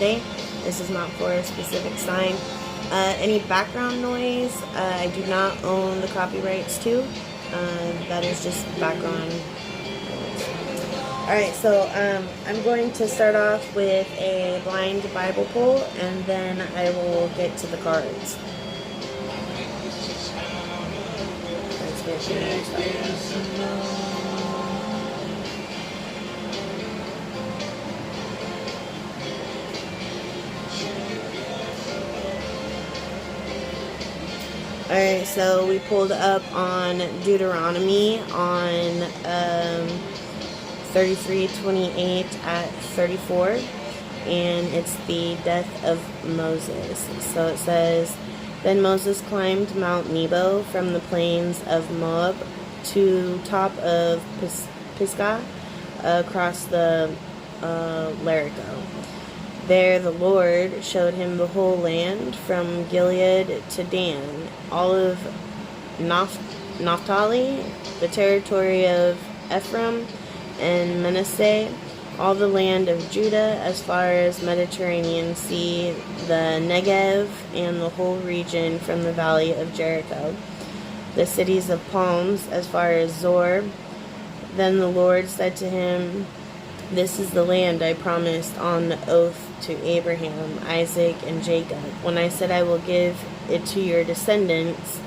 Sunday. This is not for a specific sign. Any background noise, I do not own the copyrights to. That is just background. Alright, so I'm going to start off with a blind Bible pull, and then I will get to the cards. Alright, so we pulled up on Deuteronomy on 33:28 at 34, and it's the death of Moses. So it says, "Then Moses climbed Mount Nebo from the plains of Moab to top of Pisgah across the Lyrical. There the Lord showed him the whole land from Gilead to Dan, all of Naphtali, the territory of Ephraim and Manasseh, all the land of Judah as far as Mediterranean Sea, the Negev, and the whole region from the valley of Jericho, the cities of palms as far as Zor. Then the Lord said to him, 'This is the land I promised on oath to Abraham, Isaac, and Jacob. When I said I will give it to your descendants,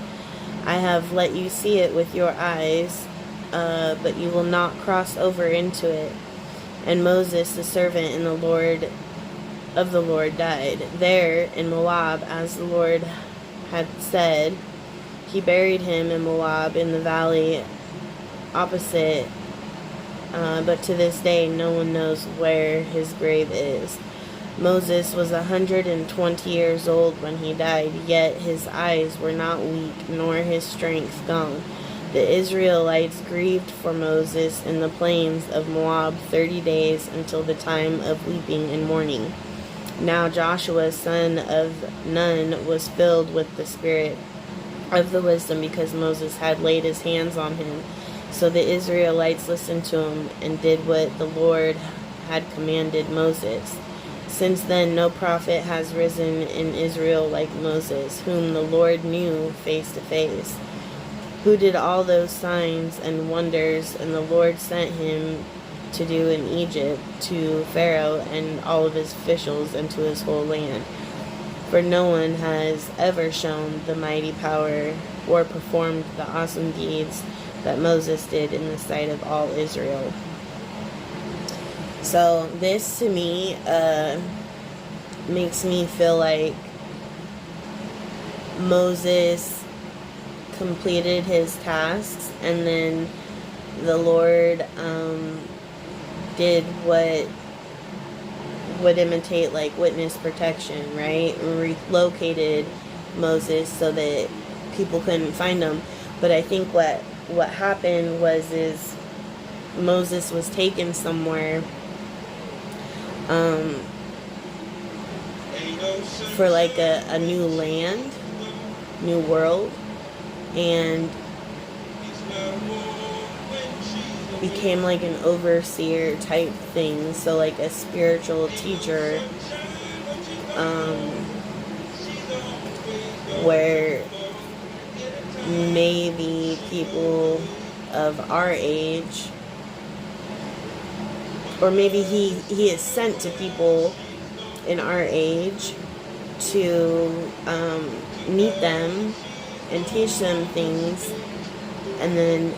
I have let you see it with your eyes, but you will not cross over into it.' And Moses, the servant in the Lord of the Lord, died there in Moab, as the Lord had said. He buried him in Moab in the valley opposite, but to this day no one knows where his grave is. Moses was 120 years old when he died, yet his eyes were not weak, nor his strength gone. The Israelites grieved for Moses in the plains of Moab 30 days until the time of weeping and mourning. Now Joshua, son of Nun, was filled with the spirit of the wisdom, because Moses had laid his hands on him. So the Israelites listened to him and did what the Lord had commanded Moses. Since then, no prophet has risen in Israel like Moses, whom the Lord knew face to face, who did all those signs and wonders, and the Lord sent him to do in Egypt, to Pharaoh and all of his officials, and to his whole land. For no one has ever shown the mighty power or performed the awesome deeds that Moses did in the sight of all Israel." So this to me makes me feel like Moses completed his tasks, and then the Lord did what would imitate like witness protection, right? Relocated Moses so that people couldn't find him. But I think what happened is Moses was taken somewhere for like a new land, new world, and became like an overseer type thing, so like a spiritual teacher, where maybe people of our age, or maybe he is sent to people in our age to meet them and teach them things, and then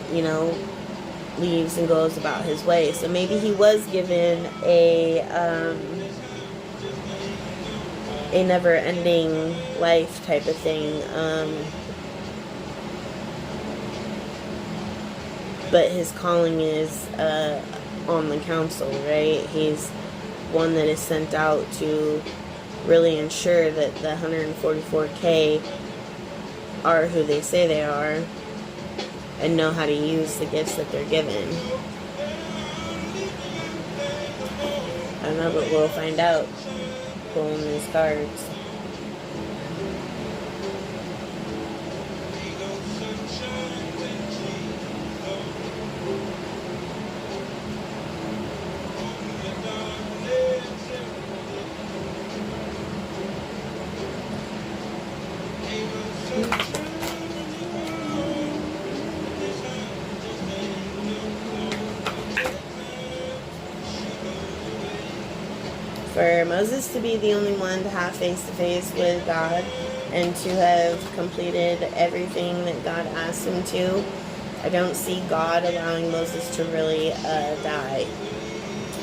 leaves and goes about his way. So maybe he was given a never-ending life type of thing, but his calling is on the council, right? He's one that is sent out to really ensure that the 144K are who they say they are and know how to use the gifts that they're given. I don't know, but we'll find out pulling these cards. For Moses to be the only one to have face-to-face with God and to have completed everything that God asked him to, I don't see God allowing Moses to really die.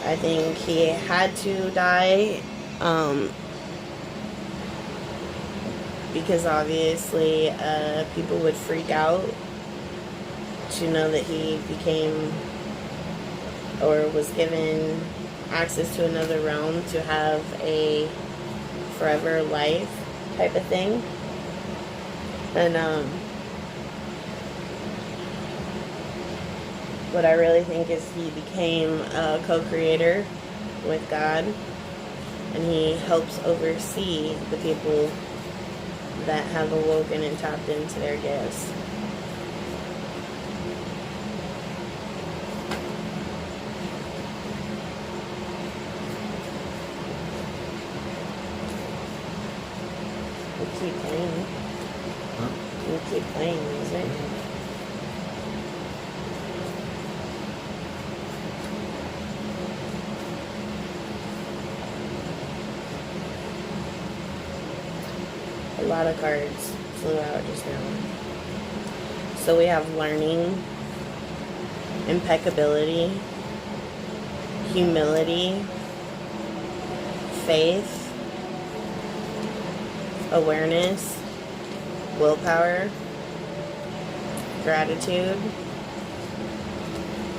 I think he had to die because obviously people would freak out to know that he became or was given access to another realm to have a forever life type of thing. And what I really think is he became a co-creator with God, and he helps oversee the people that have awoken and tapped into their gifts. We'll keep playing. Huh? We'll keep playing music. A lot of cards flew out just now. So we have learning, impeccability, humility, faith, awareness, willpower, gratitude,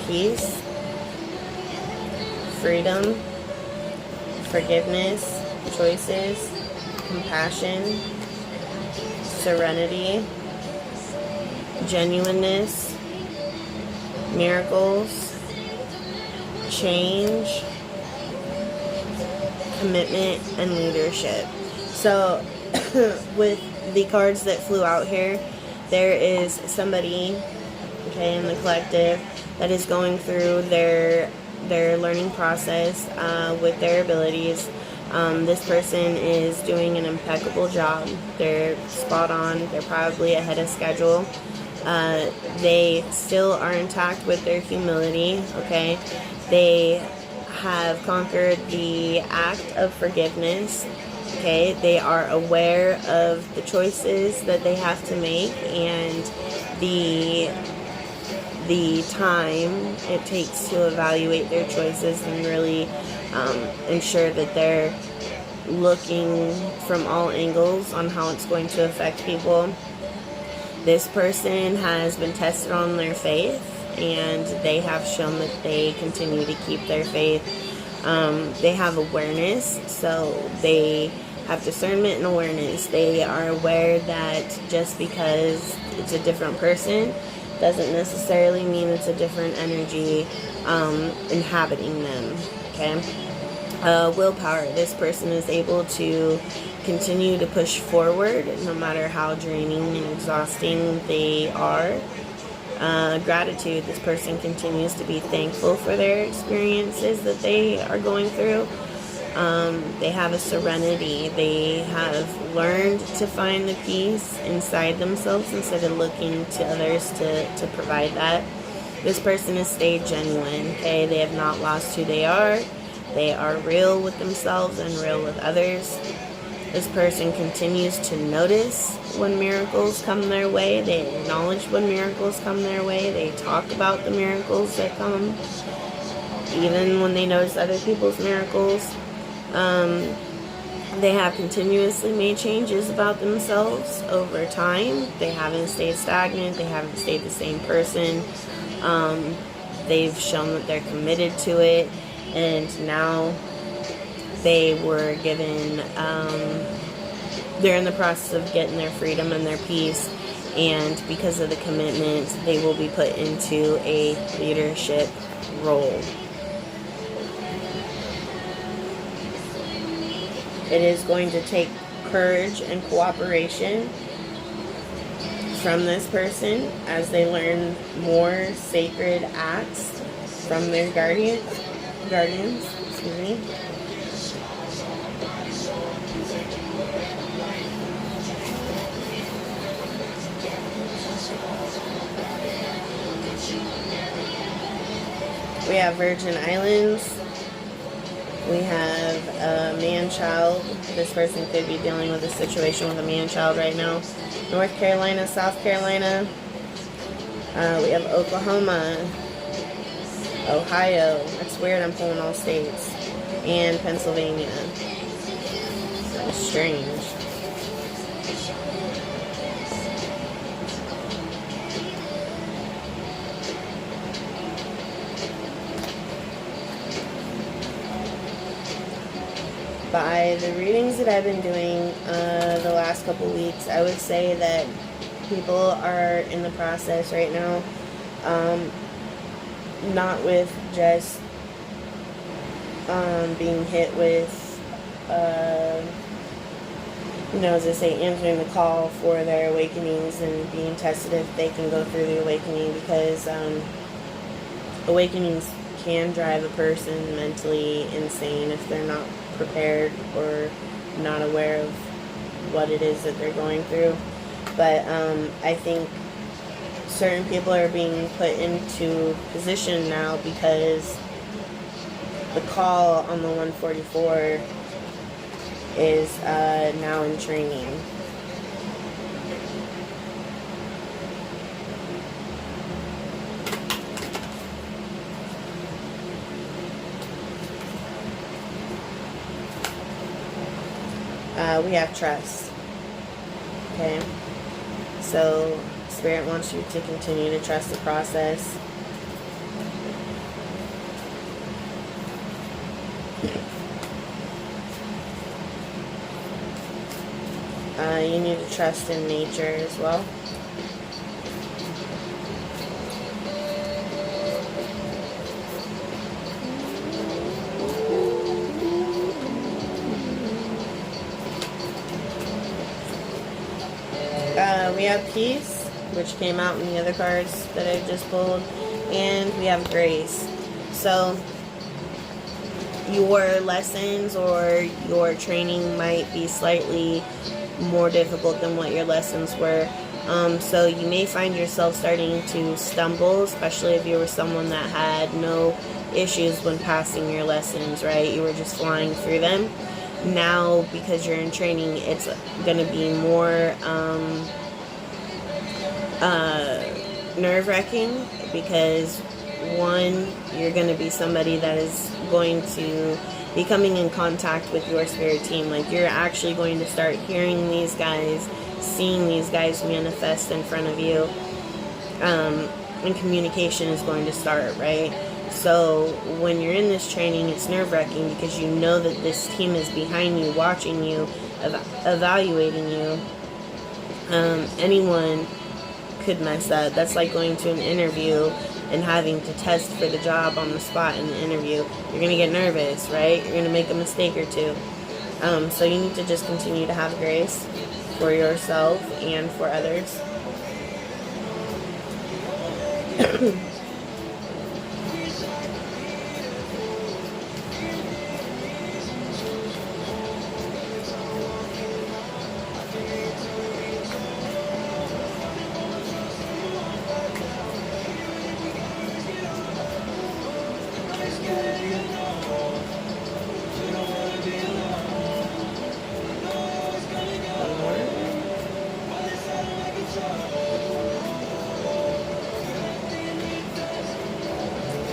peace, freedom, forgiveness, choices, compassion, serenity, genuineness, miracles, change, commitment, and leadership. So with the cards that flew out here, there is somebody, okay, in the collective that is going through their learning process with their abilities. This person is doing an impeccable job. They're spot on. They're probably ahead of schedule. They still are intact with their humility, okay? They have conquered the act of forgiveness, okay? They are aware of the choices that they have to make and the time it takes to evaluate their choices and really ensure that they're looking from all angles on how it's going to affect people. This person has been tested on their faith, and they have shown that they continue to keep their faith. They have awareness, so they have discernment and awareness. They are aware that just because it's a different person doesn't necessarily mean it's a different energy inhabiting them, okay? Willpower. This person is able to continue to push forward no matter how draining and exhausting they are. Gratitude. This person continues to be thankful for their experiences that they are going through. They have a serenity. They have learned to find the peace inside themselves instead of looking to others to provide that. This person has stayed genuine, okay? They have not lost who they are. They are real with themselves and real with others. This person continues to notice when miracles come their way. They acknowledge when miracles come their way. They talk about the miracles that come, even when they notice other people's miracles. They have continuously made changes about themselves over time. They haven't stayed stagnant. They haven't stayed the same person. They've shown that they're committed to it. And now they were given, they're in the process of getting their freedom and their peace. And because of the commitment, they will be put into a leadership role. It is going to take courage and cooperation from this person as they learn more sacred acts from their guardians, excuse me. We have Virgin Islands. We have a man-child. This person could be dealing with a situation with a man-child right now. North Carolina, South Carolina. We have Oklahoma, Ohio. That's weird, I'm pulling all states. And Pennsylvania. That's strange. By the readings that I've been doing the last couple weeks, I would say that people are in the process right now, not with just being hit with, as I say, answering the call for their awakenings and being tested if they can go through the awakening, because awakenings can drive a person mentally insane if they're not prepared or not aware of what it is that they're going through. But I think certain people are being put into position now because the call on the 144 is now in training. We have trust. Okay? So, Spirit wants you to continue to trust the process. You need to trust in nature as well. We have peace, which came out in the other cards that I just pulled, and we have grace. So your lessons or your training might be slightly more difficult than what your lessons were. So you may find yourself starting to stumble, especially if you were someone that had no issues when passing your lessons, right? You were just flying through them. Now, because you're in training, it's going to be more nerve-wracking, because one, you're going to be somebody that is going to be coming in contact with your spirit team. Like, you're actually going to start hearing these guys, seeing these guys manifest in front of you, and communication is going to start, right? So when you're in this training, it's nerve-wracking because you know that this team is behind you, watching you, evaluating you. Anyone could mess up. That's like going to an interview and having to test for the job on the spot in the interview. You're going to get nervous, right? You're going to make a mistake or two. So you need to just continue to have grace for yourself and for others.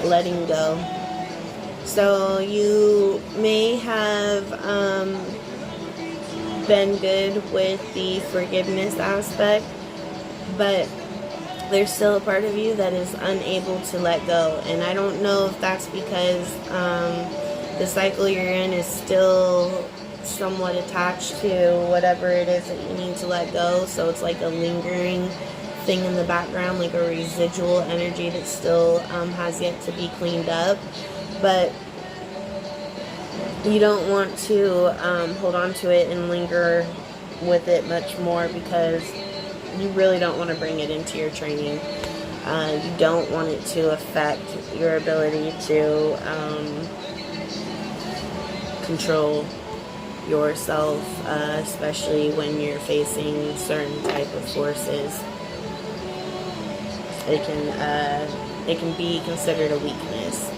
Letting go. So you may have been good with the forgiveness aspect, but there's still a part of you that is unable to let go. And I don't know if that's because the cycle you're in is still somewhat attached to whatever it is that you need to let go. So it's like a lingering thing in the background, like a residual energy that still has yet to be cleaned up. But you don't want to hold on to it and linger with it much more, because you really don't want to bring it into your training. You don't want it to affect your ability to control yourself, especially when you're facing certain type of forces. It can be considered a weakness.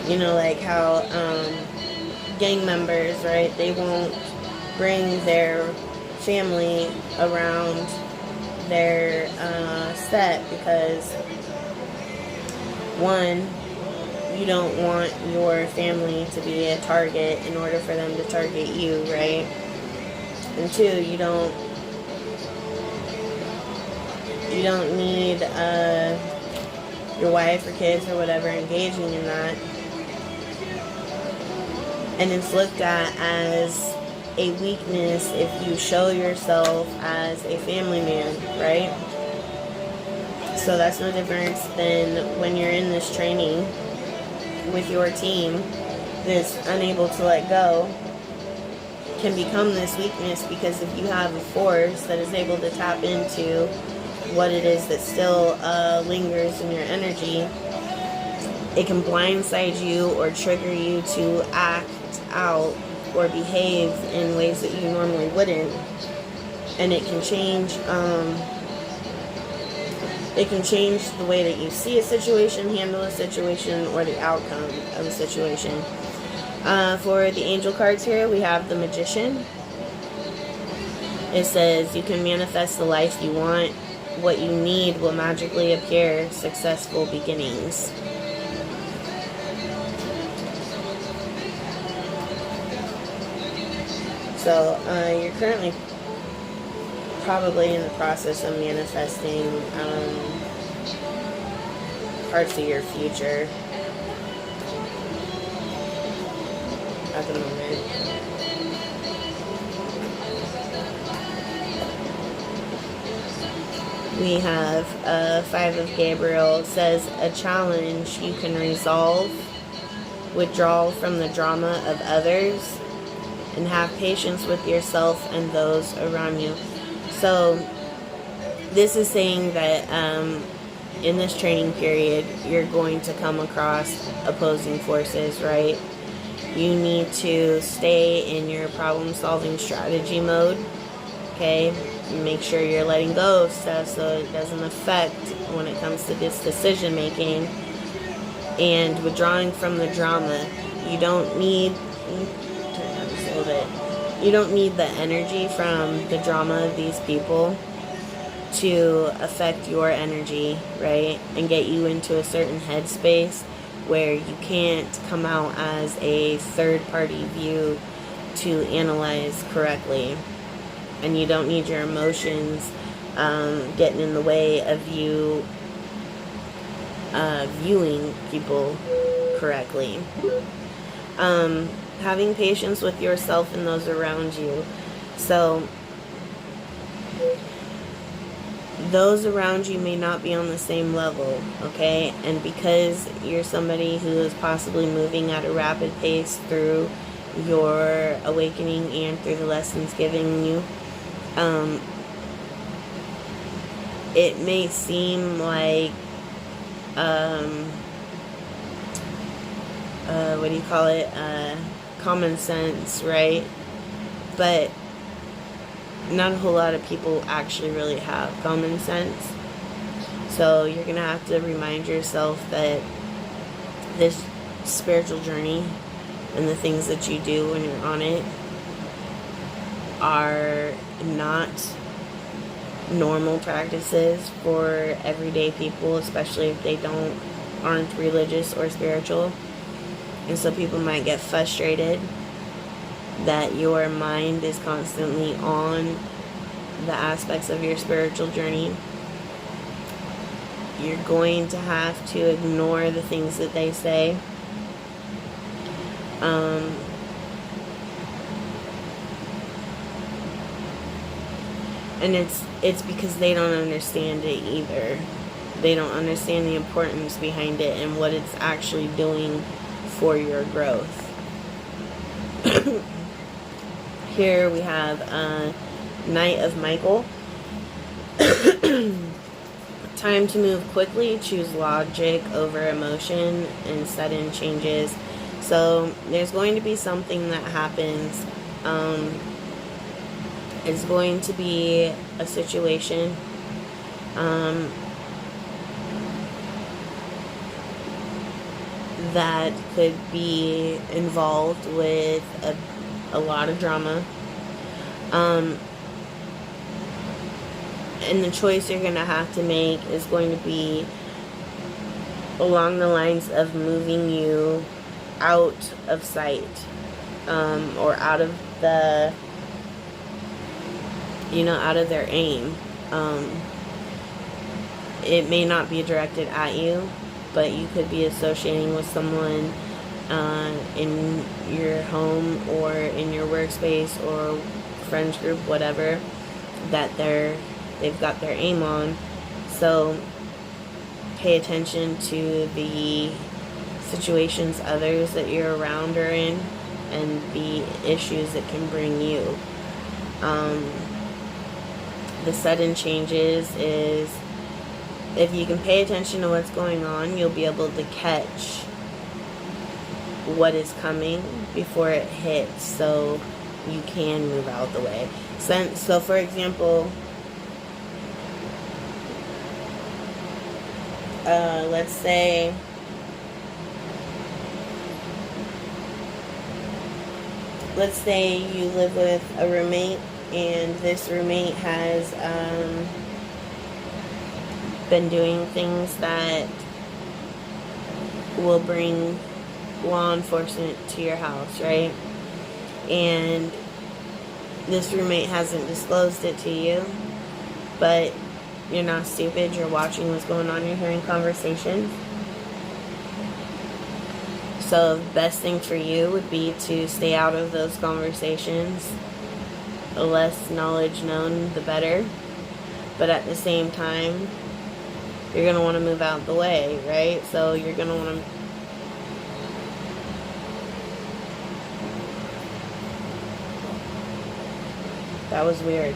You know, like how gang members, right? They won't bring their family around their set because, one, you don't want your family to be a target in order for them to target you, right? And two, you don't need your wife or kids or whatever engaging in that. And it's looked at as a weakness if you show yourself as a family man, right? So that's no difference than when you're in this training with your team that's unable to let go can become this weakness, because if you have a force that is able to tap into what it is that still lingers in your energy, it can blindside you or trigger you to act out or behave in ways that you normally wouldn't. And it can change the way that you see a situation, handle a situation, or the outcome of a situation. For the angel cards here, we have the Magician. It says you can manifest the life you want. What you need will magically appear. Successful beginnings. So you're currently probably in the process of manifesting parts of your future at the moment. We have Five of Gabriel. It says a challenge you can resolve, withdraw from the drama of others, and have patience with yourself and those around you. So this is saying that in this training period, you're going to come across opposing forces, right? You need to stay in your problem-solving strategy mode, okay? Make sure you're letting go of stuff so it doesn't affect when it comes to this decision-making, and withdrawing from the drama. You don't need... turn down just a little bit. You don't need the energy from the drama of these people to affect your energy, right? And get you into a certain headspace where you can't come out as a third-party view to analyze correctly. And you don't need your emotions getting in the way of you viewing people correctly. Having patience with yourself and those around you. So those around you may not be on the same level, okay? And because you're somebody who is possibly moving at a rapid pace through your awakening and through the lessons given you, it may seem like what do you call it, common sense, right? But not a whole lot of people actually really have common sense. So you're gonna have to remind yourself that this spiritual journey and the things that you do when you're on it are not normal practices for everyday people, especially if they aren't religious or spiritual. And so people might get frustrated that your mind is constantly on the aspects of your spiritual journey. You're going to have to ignore the things that they say. And it's because they don't understand it either. They don't understand the importance behind it and what it's actually doing for your growth. Here we have Knight of Michael. Time to move quickly, choose logic over emotion and sudden changes. So there's going to be something that happens. It's going to be a situation that could be involved with a lot of drama. And the choice you're going to have to make is going to be along the lines of moving you out of sight, or out of the, out of their aim. It may not be directed at you, but you could be associating with someone in your home or in your workspace or friends group, whatever, that they've got their aim on. So pay attention to the situations others that you're around are in and the issues that can bring you. The sudden changes is, if you can pay attention to what's going on, you'll be able to catch what is coming before it hits, so you can move out the way. So for example, let's say you live with a roommate, and this roommate has been doing things that will bring law enforcement to your house, right? And this roommate hasn't disclosed it to you, but you're not stupid, you're watching what's going on, you're hearing conversations. So the best thing for you would be to stay out of those conversations. The less knowledge known, the better. But at the same time, you're going to want to move out the way, right? So you're going to want to... That was weird.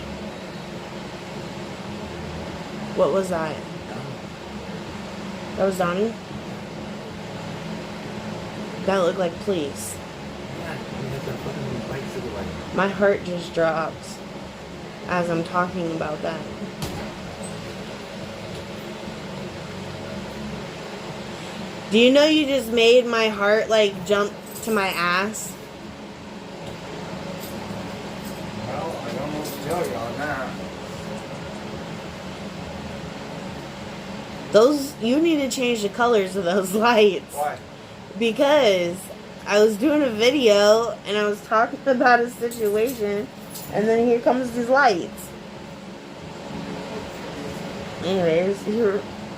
What was that? That was Donnie? That looked like police. My heart just dropped as I'm talking about that. Do you know you just made my heart like jump to my ass? Well, I don't know what to tell you on that. You need to change the colors of those lights. Why? Because I was doing a video and I was talking about a situation, and then here comes these lights. Anyways,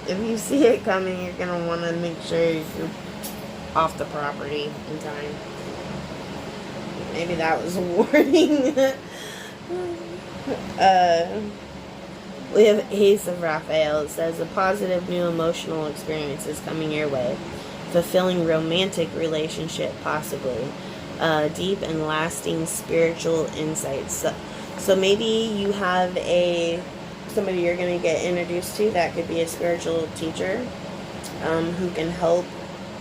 if you see it coming, you're going to want to make sure you're off the property in time. Maybe that was a warning. We have Ace of Raphael. It says, a positive new emotional experience is coming your way. Fulfilling romantic relationship, possibly. Deep and lasting spiritual insights. So maybe you have somebody you're going to get introduced to that could be a spiritual teacher, who can help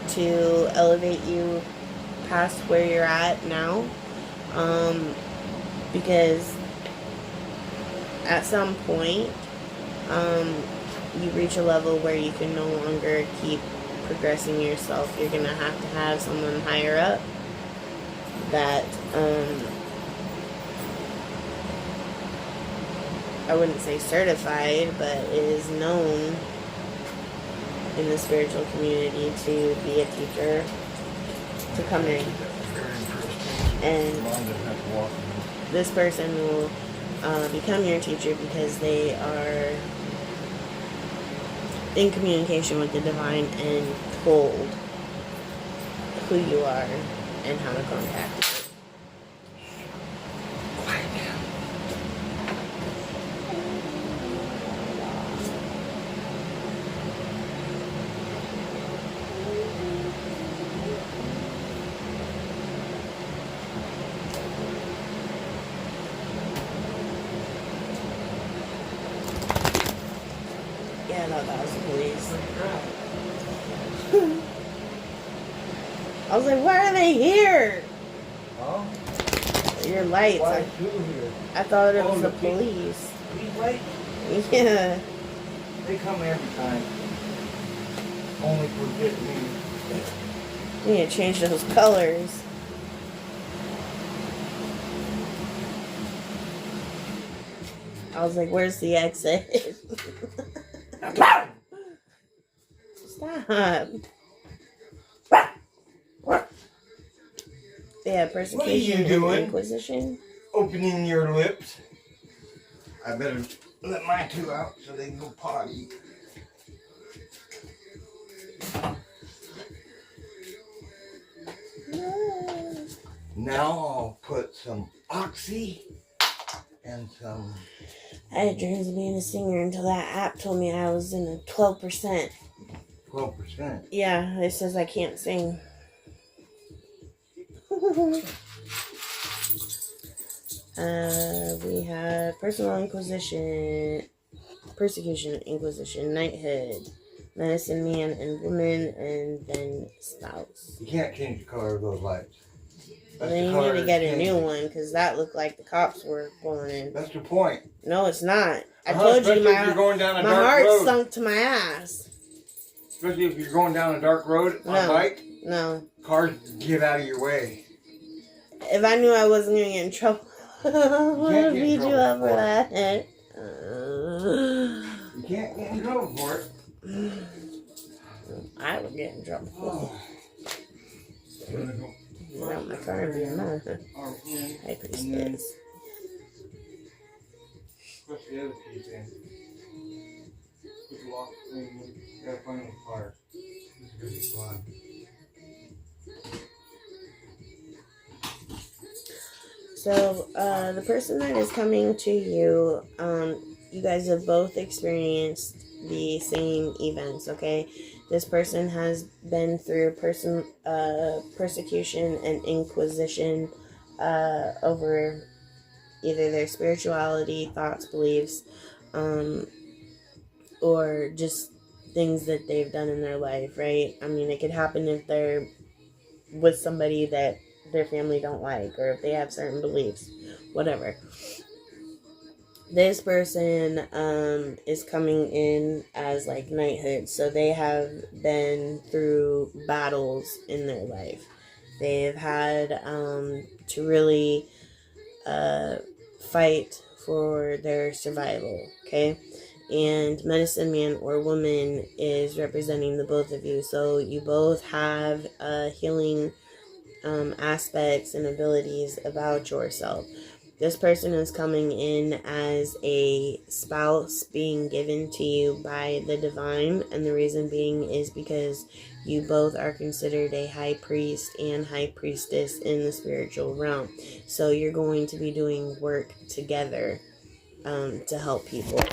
to elevate you past where you're at now. Because at some point, you reach a level where you can no longer keep progressing yourself. You're going to have someone higher up that, I wouldn't say certified, but is known in the spiritual community to be a teacher, to come in. And this person will become your teacher because they are in communication with the divine and told who you are and how to contact you. Yeah, I thought that was the police. I was like, why are they here? Huh? Your lights. Why are you here? I thought it was the police. These lights? Yeah. They come every time. Only forget me. You need to change those colors. I was like, where's the exit? Stop. Yeah, persecution and inquisition. Opening your lips. I better let my two out so they can go potty. Now I'll put some Oxy and some... I had dreams of being a singer until that app told me I was in a 12%. 12%? Yeah, it says I can't sing. We have personal inquisition, persecution, inquisition, knighthood, medicine man and woman, and then spouse. You can't change the color of those lights. Then you need to get a new one, because that looked like the cops were pulling in. That's the point. No, it's not. I told you my heart sunk to my ass. Especially if you're going down a dark road on a bike. No. Cars get out of your way. If I knew I wasn't going to get in trouble, I would have beat you up for that. You can't get in trouble for it. I would get in trouble. Out my car and be a mouth. High priestess. What's the other key thing? Put the lock thing. You gotta find the fire. This is gonna be fun. So, the person that is coming to you, you guys have both experienced the same events, okay? This person has been through persecution and inquisition over either their spirituality, thoughts, beliefs, or just things that they've done in their life, right? I mean, it could happen if they're with somebody that their family don't like, or if they have certain beliefs, whatever. This person is coming in as like knighthood, so they have been through battles in their life. They've had to really fight for their survival, okay? And medicine man or woman is representing the both of you, so you both have healing aspects and abilities about yourself. This person is coming in as a spouse being given to you by the divine, and the reason being is because you both are considered a high priest and high priestess in the spiritual realm. So you're going to be doing work together to help people.